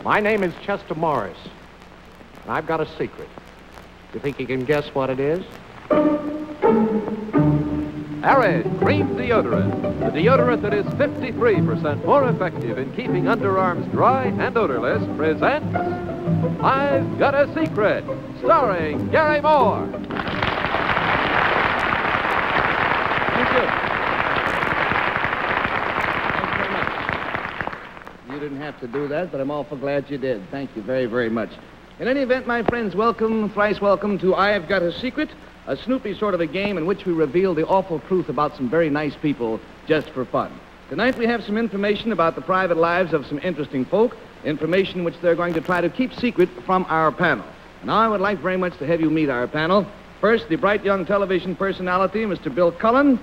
My name is Chester Morris, and I've got a secret. You think you can guess what it is? Arid Cream Deodorant, the deodorant that is 53% more effective in keeping underarms dry and odorless, presents I've Got a Secret, starring Gary Moore. Thank you. Thanks very much. You didn't have to do that, but I'm awful glad you did. Thank you very, very much. In any event, my friends, welcome, thrice welcome to I've Got a Secret, a Snoopy sort of a game in which we reveal the awful truth about some very nice people just for fun. Tonight we have some information about the private lives of some interesting folk, information which they're going to try to keep secret from our panel. Now I would like very much to have you meet our panel. First, the bright young television personality, Mr. Bill Cullen,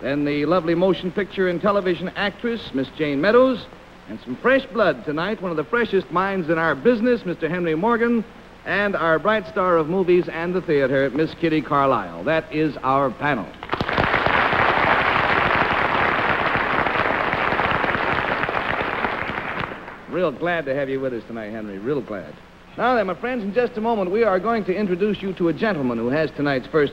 then the lovely motion picture and television actress, Miss Jane Meadows, and some fresh blood tonight, one of the freshest minds in our business, Mr. Henry Morgan, and our bright star of movies and the theater, Miss Kitty Carlisle. That is our panel. Real glad to have you with us tonight, Henry. Real glad. Now then, my friends, in just a moment, we are going to introduce you to a gentleman who has tonight's first.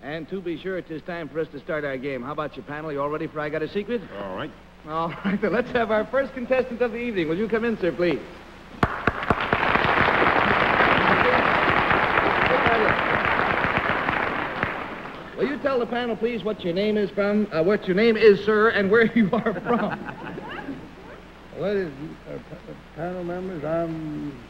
And to be sure, it is time for us to start our game. How about you, panel? You all ready for I Got a Secret? All right. All right, then let's have our first contestant of the evening. Will you come in, sir, please? Will you tell the panel, please, what your name is from, what your name is, sir, and where you are from? Ladies and panel members,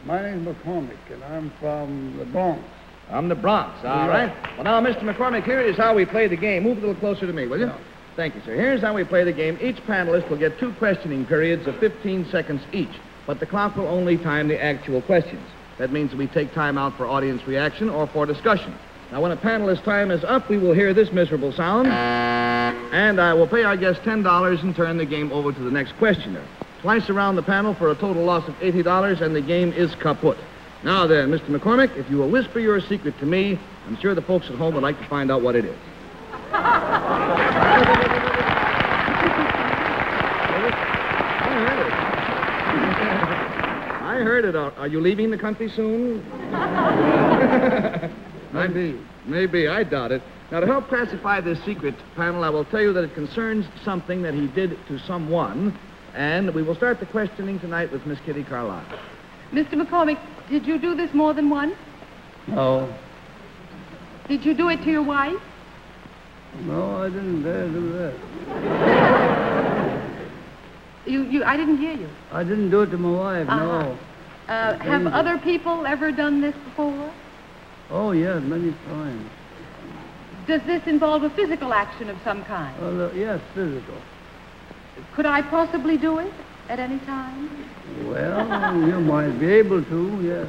my name's McCormick, and I'm from the Bronx. From the Bronx, all right. Well, now, Mr. McCormick, here is how we play the game. Move a little closer to me, will you? Yeah. Thank you, sir. Here's how we play the game. Each panelist will get 2 questioning periods of 15 seconds each, but the clock will only time the actual questions. That means that we take time out for audience reaction or for discussion. Now, when a panelist's time is up, we will hear this miserable sound, and I will pay our guest $10 and turn the game over to the next questioner. Twice around the panel for a total loss of $80, and the game is kaput. Now then, Mr. McCormick, if you will whisper your secret to me, I'm sure the folks at home would like to find out what it is. I heard it. Are you leaving the country soon? Maybe. I doubt it. Now, to help classify this secret, panel, I will tell you that it concerns something that he did to someone, and we will start the questioning tonight with Miss Kitty Carlisle. Mr. McCormick, did you do this more than once? No. Did you do it to your wife? No, I didn't dare do that. I didn't hear you. I didn't do it to my wife, no. Have other people ever done this before? Oh, yes, many times. Does this involve a physical action of some kind? Well, yes, physical. Could I possibly do it at any time? Well, you might be able to, yes.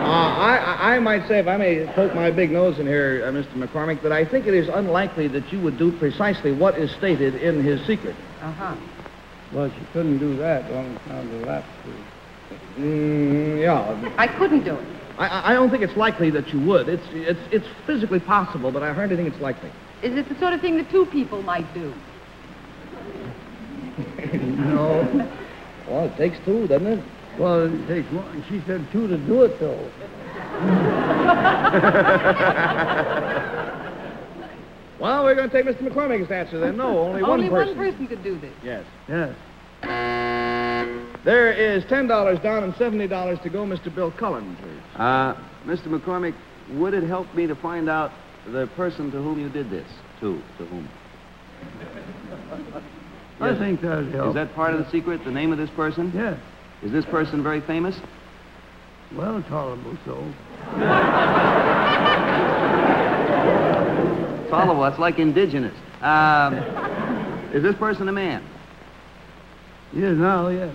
I might say, if I may poke my big nose in here, Mr. McCormick, that I think it is unlikely that you would do precisely what is stated in his secret. Uh-huh. Well, she couldn't do that on account of lapses. Yeah. I couldn't do it. I don't think it's likely that you would. It's physically possible, but I hardly think it's likely. Is it the sort of thing that 2 people might do? No. Well, it takes 2, doesn't it? Well, it takes one. She said 2 to do it, though. Well, we're going to take Mr. McCormick's answer then. No, only one person. Only one person could do this. Yes. Yes. There is $10 down and $70 to go. Mr. Bill Cullen, please. Mr. McCormick, would it help me to find out the person to whom you did this? To whom? I think that'd help. Is that part of the secret, the name of this person? Yes. Is this person very famous? Well, tolerable so. Tolerable, that's like indigenous. Is this person a man? Yes, now, yes.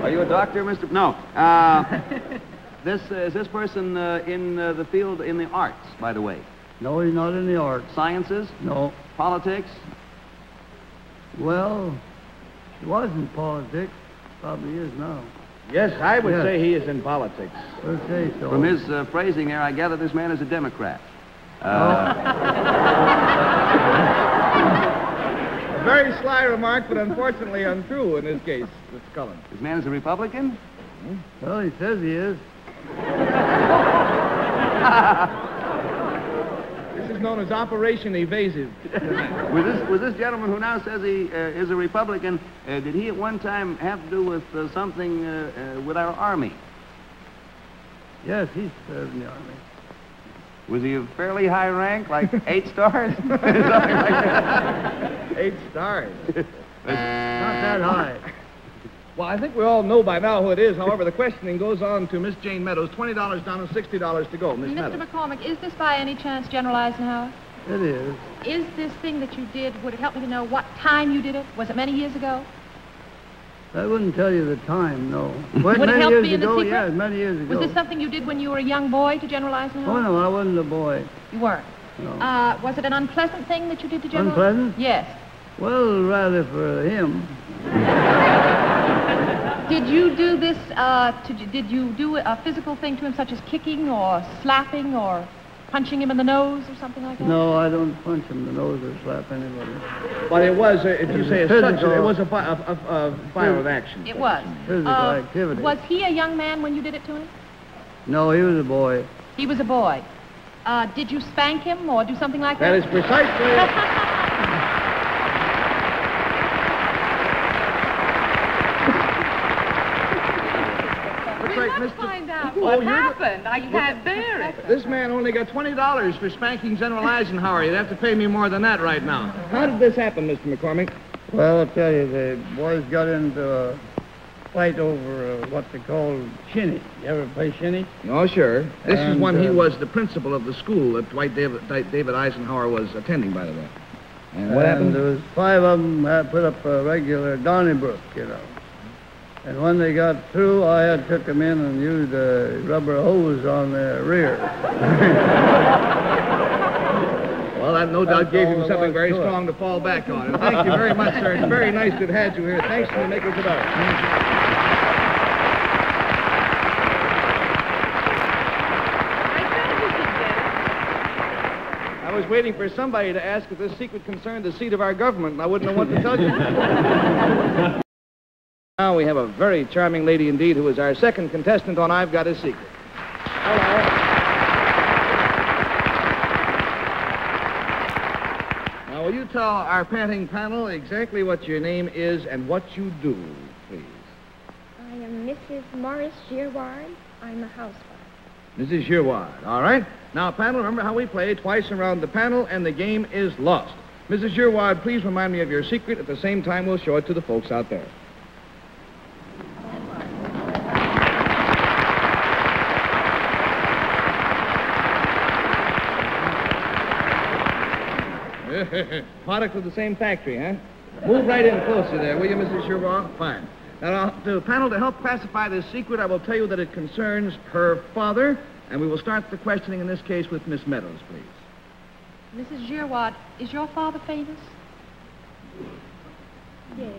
Are you a doctor, Mr. No. Is this person in the field, in the arts, by the way? No, he's not in the arts. Sciences? No. Politics? Well, he was in politics. Probably is now. Yes, I would Yes. say he is in politics. Let's say so. From his phrasing there, I gather this man is a Democrat. sly remark, but unfortunately untrue in this case, Mr. Cullen. This man is a Republican? Well, he says he is. This is known as Operation Evasive. Was this gentleman who now says he is a Republican, did he at one time have to do with something with our Army? Yes, he served in the Army. Was he of fairly high rank, like 8 stars? Something like that. 8 stars. Not that high. Well, I think we all know by now who it is. However, the questioning goes on to Miss Jane Meadows. $20 down and $60 to go. Miss Mr. Meadows. McCormick, is this by any chance General Eisenhower? It is. Is this thing that you did, would it help me to know what time you did it? Was it many years ago? I wouldn't tell you the time, no. Would it many help years me in the ago, secret? yes, many years ago. Was this something you did when you were a young boy to General Eisenhower? Oh, no, I wasn't a boy. You weren't? No. Was it an unpleasant thing that you did to General? Unpleasant? Yes. Well, rather for him. Did you do this, did you do a physical thing to him, such as kicking or slapping or punching him in the nose or something like that? No, I don't punch him in the nose or slap anybody. But it was, if you say as such, physical. it was a fire of action. It was. Physical activity. Was he a young man when you did it to him? No, he was a boy. He was a boy. Did you spank him or do something like that? That is precisely... Let's find out what happened. I can't bear it. This man only got $20 for spanking General Eisenhower. You'd have to pay me more than that right now. How did this happen, Mr. McCormick? Well, I'll tell you, the boys got into a fight over what they call shinny. You ever play shinny? Oh, sure. This is And, when he was the principal of the school that Dwight David Eisenhower was attending, by the way. And what happened? There was 5 of them had put up a regular Donnybrook, you know. And when they got through, I had took them in and used a rubber hose on their rear. Well, that no doubt That's gave all you there something was very to it. strong to fall back on. And thank you very much, sir. It's very nice to have had you here. Thanks to the makers of art. I was waiting for somebody to ask if this secret concerned the seat of our government, and I wouldn't know what to tell you. Now we have a very charming lady indeed who is our second contestant on I've Got a Secret. Hello. Now, will you tell our panting panel exactly what your name is and what you do, please? I am Mrs. Morris Girouard. I'm a housewife. Mrs. Girouard, all right? Now, panel, remember how we play twice around the panel, and the game is lost. Mrs. Girouard, please remind me of your secret. At the same time, we'll show it to the folks out there. Product of the same factory, huh? Move right in closer there, will you, Mrs. Girouard? Fine. Now, the panel, to help classify this secret, I will tell you that it concerns her father, and we will start the questioning in this case with Miss Meadows, please. Mrs. Girouard, is your father famous? Yes.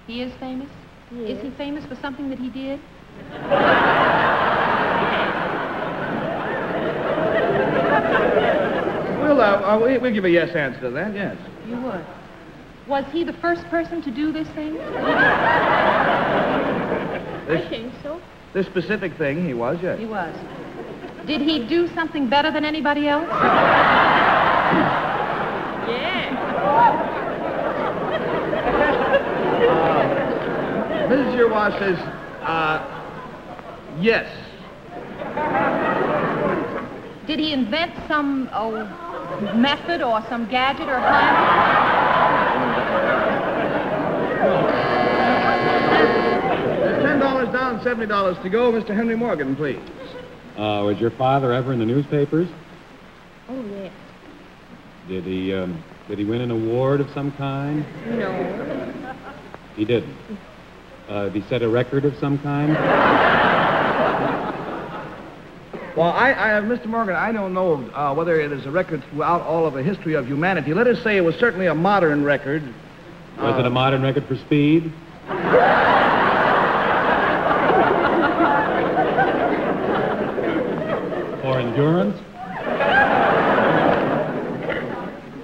He is famous? Yes. Is he famous for something that he did? We'll give a yes answer to that, yes. You would. Was he the first person to do this thing? I think so. This specific thing, he was, yes. He was. Did he do something better than anybody else? Yeah. Mrs. Girouard says, yes. Did he invent some method or some gadget or plan? $10 down, $70 to go. Mr. Henry Morgan, please. Was your father ever in the newspapers? Oh, yes. Did he win an award of some kind? No. He didn't. Did he set a record of some kind? Well, Mr. Morgan, I don't know whether it is a record throughout all of the history of humanity. Let us say it was certainly a modern record. Was it a modern record for speed? Or endurance?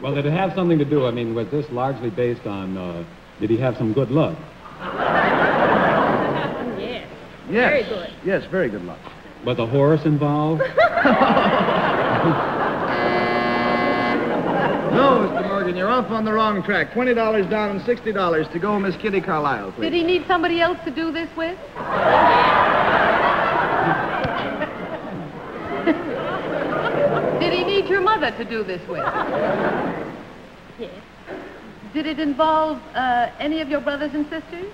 Well, did it have something to do, was this largely based on Did he have some good luck? Yes. Yes. Very good. Yes, very good luck. Was a horse involved? No, Mr. Morgan, you're off on the wrong track. $20 down and $60 to go, Miss Kitty Carlisle, please. Did he need somebody else to do this with? Did he need your mother to do this with? Yes. Did it involve any of your brothers and sisters?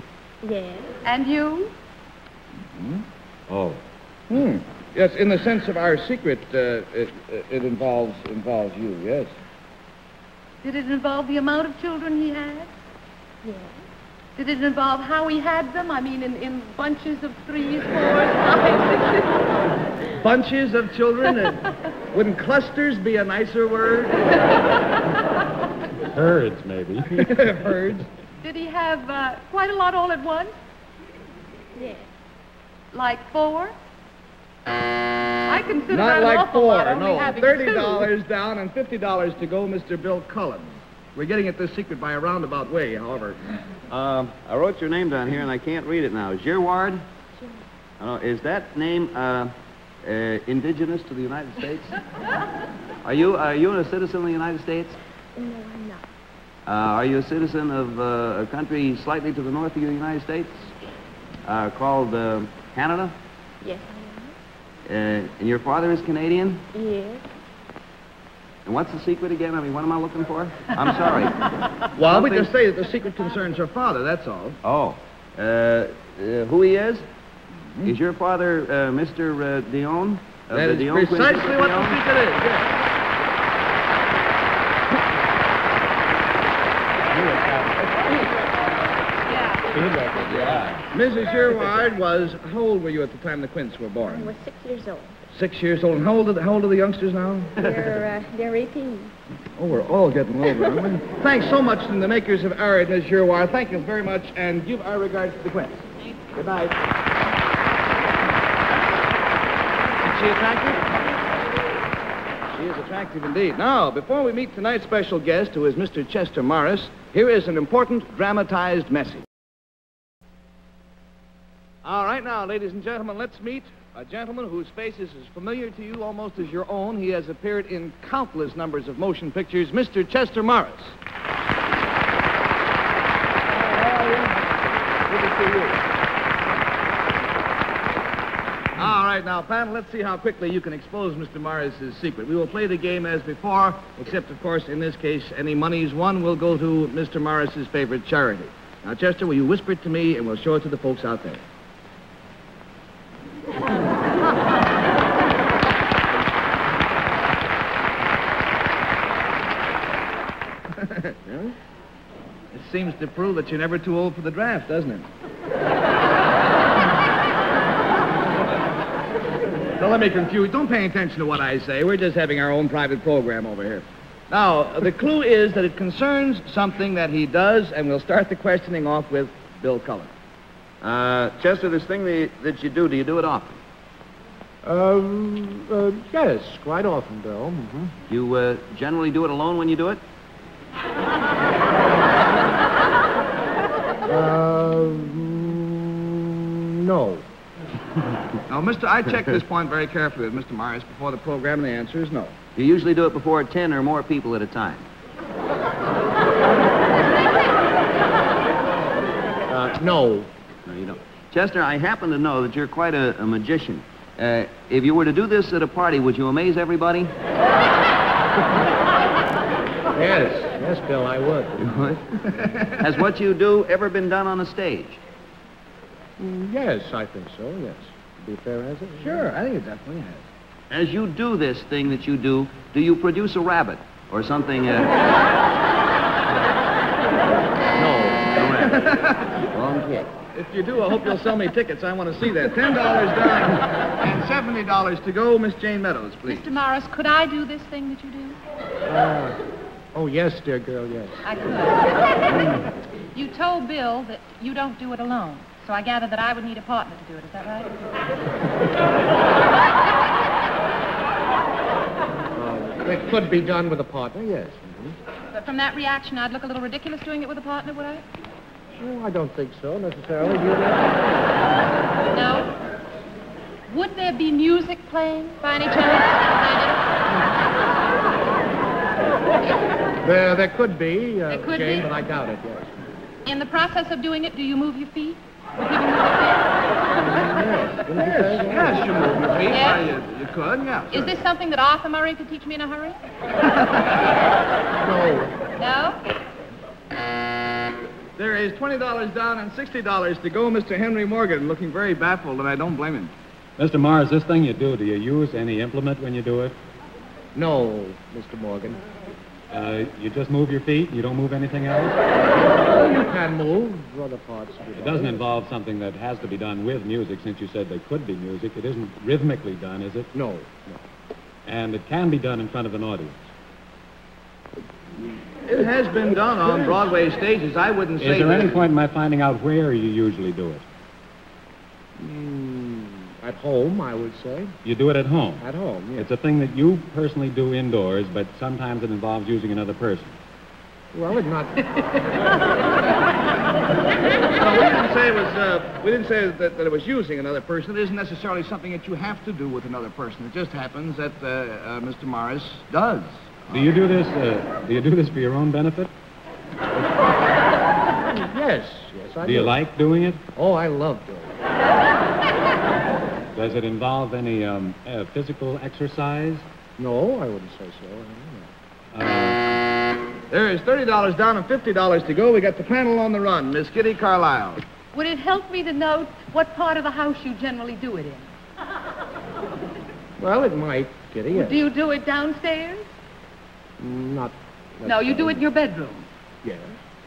Yes. And you? Oh. Yes, in the sense of our secret, it involves you, yes. Did it involve the amount of children he had? Yes. Did it involve how he had them? I mean, in bunches of 3s, 4s, 5s, 6s? Bunches of children? Wouldn't clusters be a nicer word? Herds, maybe. Herds. Did he have quite a lot all at once? Yes. Like 4? I consider Not that an like awful lot, 4, only no. having $30 down and $50 to go, Mr. Bill Cullen. We're getting at this secret by a roundabout way, however. I wrote your name down here, and I can't read it now. Girard? Is that name indigenous to the United States? Are you a citizen of the United States? No, I'm not. Are you a citizen of a country slightly to the north of the United States called Canada? Yes, And your father is Canadian? I am. Yes. And what's the secret again? I mean, what am I looking for? I'm sorry. Well, we Something- just say that the secret concerns her father, that's all. Oh. Who he is? Is your father Mr. Dion? Of That the is Dion precisely Quintet what the Dion? secret is, yes. Yeah. Mrs. Girard was, how old were you at the time the Quints were I born? was 6 years old. 6 years old. And how old are the youngsters now? They're 18. Oh, we're all getting older, aren't we? Thanks so much to the makers of Arid, Ms. Girard. Thank you very much, and give our regards to the Quints. Good night. Is she attractive? She is attractive indeed. Now, before we meet tonight's special guest, who is Mr. Chester Morris, here is an important dramatized message. All right, now, ladies and gentlemen, let's meet a gentleman whose face is as familiar to you almost as your own. He has appeared in countless numbers of motion pictures, Mr. Chester Morris. Good to see you. All right, now, panel, let's see how quickly you can expose Mr. Morris's secret. We will play the game as before, except, of course, in this case, any monies won will go to Mr. Morris's favorite charity. Now, Chester, will you whisper it to me, and we'll show it to the folks out there. Really? It seems to prove that you're never too old for the draft, doesn't it? Don't let me confuse. Don't pay attention to what I say. We're just having our own private program over here. Now, the clue is that it concerns something that he does, and we'll start the questioning off with Bill Cullen. Chester, this thing that you do it often? Yes, quite often, Bill. Mm-hmm. You generally do it alone when you do it? No. Now, I checked this point very carefully with Mr. Morris before the program, and the answer is no. You usually do it before 10 or more people at a time. No. No, you don't. Chester, I happen to know that you're quite a magician. If you were to do this at a party, would you amaze everybody? Yes, Bill, I would. You would? Has what you do ever been done on a stage? Yes, I think so, yes. To be fair, has it? Sure, I think it definitely has. As you do this thing that you do you produce a rabbit or something? No. Wrong kid. If you do, I hope you'll sell me tickets. I want to see that. $10 down and $70 to go. Miss Jane Meadows, please. Mr. Morris, could I do this thing that you do? Oh, yes, dear girl, yes. I could. You told Bill that you don't do it alone, so I gather that I would need a partner to do it. Is that right? It could be done with a partner, yes. Mm-hmm. But from that reaction, I'd look a little ridiculous doing it with a partner, would I? Oh, I don't think so, necessarily. Do you? No? Would there be music playing by any chance? There could be, There could Jane, be? but I doubt it, yes. In the process of doing it, do you move your feet? Would people move their Yes, you move your feet. Yes. You could, yeah. feet? Is this something that Arthur Murray could teach me in a hurry? No. No? There is $20 down and $60 to go, Mr. Henry Morgan, looking very baffled, and I don't blame him. Mr. Morris, this thing you do you use any implement when you do it? No, Mr. Morgan. You just move your feet? You don't move anything else? You can move other parts of your It body. doesn't involve something that has to be done with music, since you said there could be music. It isn't rhythmically done, is it? No. And it can be done in front of an audience. It has been done on Broadway stages. I wouldn't say Is there that... any point in my finding out where you usually do it? At home, I would say. You do it at home. At home, yes. It's a thing that you personally do indoors, but sometimes it involves using another person. Well, it's not... No, we didn't say that it was using another person. It isn't necessarily something that you have to do with another person. It just happens that Mr. Morris does. Do you do this for your own benefit? Yes, I do. Do you like doing it? Oh, I love doing it. Does it involve any physical exercise? No, I wouldn't say so. There is $30 down and $50 to go. We got the panel on the run. Miss Kitty Carlisle. Would it help me to know what part of the house you generally do it in? Well, it might, Kitty, yes. Do you do it downstairs? Not... No, you do it in your bedroom. Yes.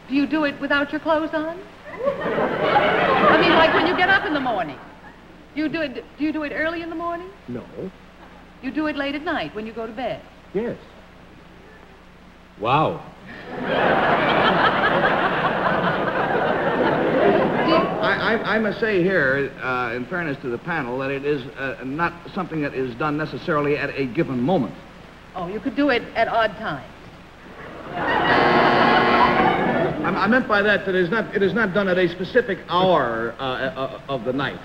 Do you do it without your clothes on? I mean, like when you get up in the morning. Do you do it early in the morning? No. You do it late at night when you go to bed? Yes. Wow. I must say here, in fairness to the panel, that it is not something that is done necessarily at a given moment. Oh, you could do it at odd times. I meant by that it is not done at a specific hour of the night,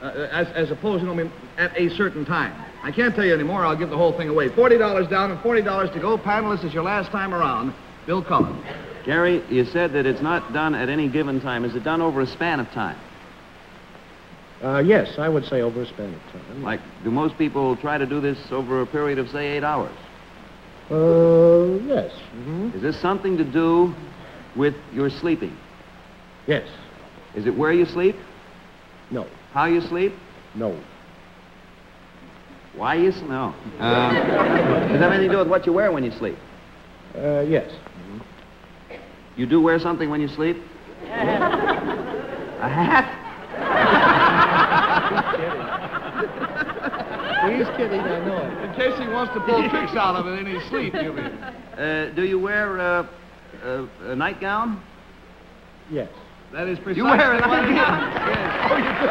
as opposed to at a certain time. I can't tell you anymore. I'll give the whole thing away. $40 down and $40 to go. Panelists, is your last time around. Bill Cullen. Gary, you said that it's not done at any given time. Is it done over a span of time? Yes, I would say over a span of time. Like, do most people try to do this over a period of, say, 8 hours? Yes. Mm-hmm. Is this something to do with your sleeping? Yes. Is it where you sleep? No. How you sleep? No. Why you sleep? No. Does that have anything to do with what you wear when you sleep? Yes. You do wear something when you sleep? A hat? He's kidding, I know it. In case he wants to pull tricks out of it in his sleep, you mean? Do you wear a nightgown? Yes. That is precisely You wear a what it is. nightgown? Yes. Oh, you do.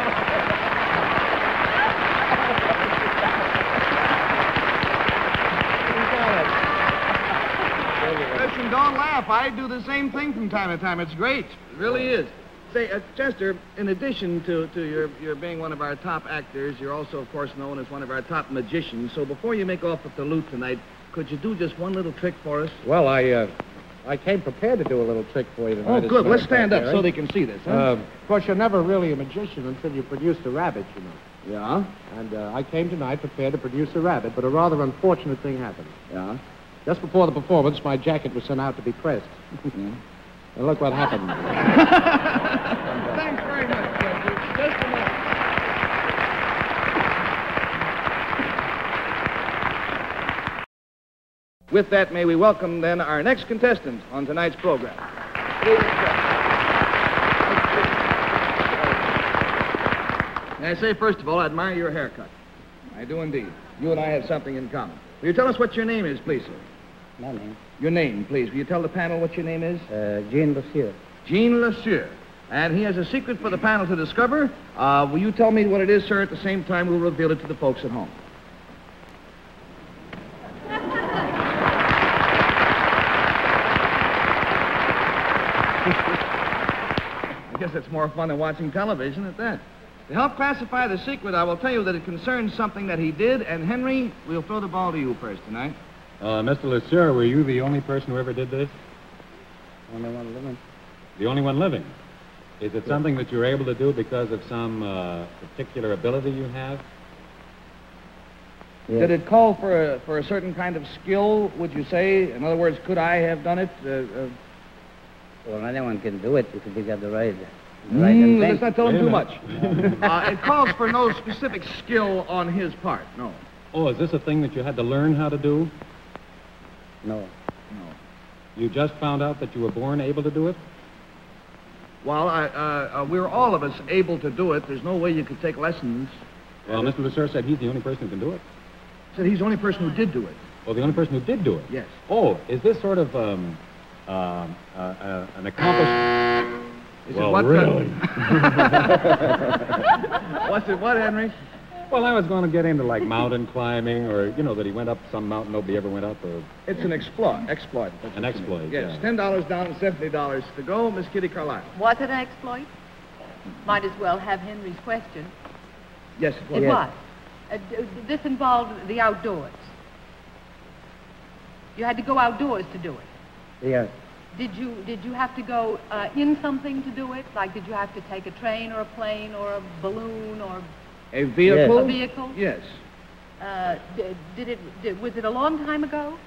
Listen, don't laugh. I do the same thing from time to time. It's great. It really is. Say, Chester, in addition to your being one of our top actors, you're also, of course, known as one of our top magicians. So before you make off with the lute tonight, could you do just one little trick for us? Well, I came prepared to do a little trick for you tonight. Oh, as a good. matter Let's of fact, stand up Harry. so they can see this, huh? Of course, you're never really a magician until you produce a rabbit, you know. Yeah? And I came tonight prepared to produce a rabbit, but a rather unfortunate thing happened. Yeah? Just before the performance, my jacket was sent out to be pressed. And look what happened. Thanks very much, Chester. Just a minute. With that, may we welcome, then, our next contestant on tonight's program. May I say, first of all, I admire your haircut. I do indeed. You and I have something in common. Will you tell us what your name is, please, sir? My name? Your name, please. Will you tell the panel what your name is? Jean Lucier. Jean Lesieur. And he has a secret for the panel to discover. Will you tell me what it is, sir? At the same time, we'll reveal it to the folks at home. I guess it's more fun than watching television at that. To help classify the secret, I will tell you that it concerns something that he did, and Henry, we'll throw the ball to you first tonight. Mr. LeSueur, were you the only person who ever did this? Only one living. The only one living? Is it something that you're able to do because of some particular ability you have? Yes. Did it call for a certain kind of skill, would you say? In other words, could I have done it? Well, anyone can do it if you got the right Let's not tell him Wait a too minute. much. It calls for no specific skill on his part, no. Oh, is this a thing that you had to learn how to do? No. No. You just found out that you were born able to do it? Well, we're all of us able to do it. There's no way you could take lessons. Well, Mr. LeSueur said he's the only person who can do it. Said he's the only person who did do it. Oh, the only person who did do it? Yes. Oh, is this sort of an accomplished... Is Well, it what? really? What's it what, Henry? Well, I was going to get into, like, mountain climbing, or, you know, that he went up some mountain nobody ever went up, or... It's an exploit. Exploit. That's An what you exploit, mean. Yes, yeah. $10 down and $70 to go. Miss Kitty Carlisle. Was it an exploit? Might as well have Henry's question. Yes, it was. It was. This involved the outdoors. You had to go outdoors to do it. Yes. Did you have to go in something to do it? Like, did you have to take a train or a plane or a balloon or A vehicle? a vehicle? Yes. Was it a long time ago?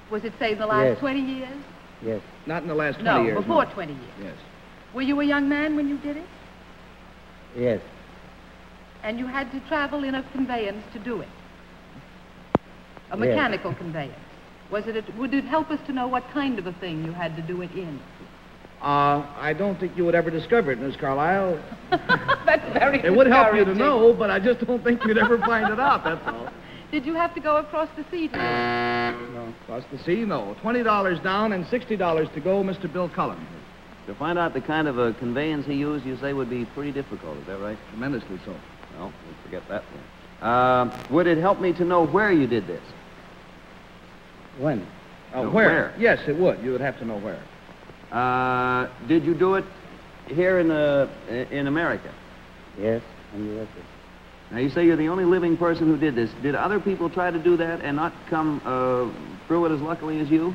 Was it, say, the last Yes. 20 years? Yes. Not in the last 20 No, years. before no. 20 years. Yes. Were you a young man when you did it? Yes. And you had to travel in a conveyance to do it? A Yes. mechanical conveyance? Would it help us to know what kind of a thing you had to do it in? I don't think you would ever discover it, Miss Carlisle. That's very It would help you to discouraging. know, but I just don't think you'd ever find it out, that's all. Did you have to go across the sea to do it? No. Across the sea, no. $20 down and $60 to go, Mr. Bill Cullen. To find out the kind of a conveyance he used, you say would be pretty difficult. Is that right? Tremendously so. Well, we'll forget that one. Would it help me to know where you did this? When? No, Where? where? Yes, it would. You would have to know where. Did you do it here in America? Yes. And you Now, you say you're the only living person who did this. Did other people try to do that and not come through it as luckily as you?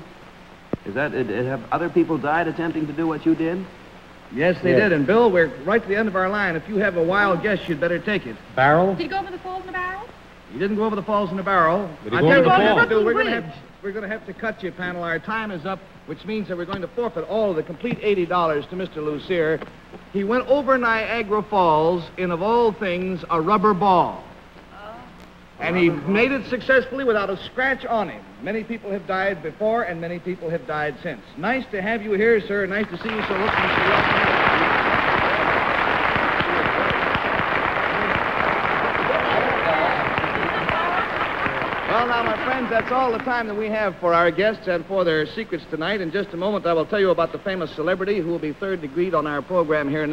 Have other people died attempting to do what you did? Yes, they Yes. did. And, Bill, we're right to the end of our line. If you have a wild guess, you'd better take it. Barrel? Did you go over the falls in a barrel? You didn't go over the falls in a barrel. Did he I go tell over you the what we falls? have to do. Brooklyn We're going to have to cut you, panel. Our time is up, which means that we're going to forfeit all of the complete $80 to Mr. Lucier. He went over Niagara Falls in, of all things, a rubber ball. And he made it successfully without a scratch on him. Many people have died before, and many people have died since. Nice to have you here, sir. Nice to see you so look, Mr. Ruff. Well, now, my friends, that's all the time that we have for our guests and for their secrets tonight. In just a moment, I will tell you about the famous celebrity who will be third degreed on our program here next.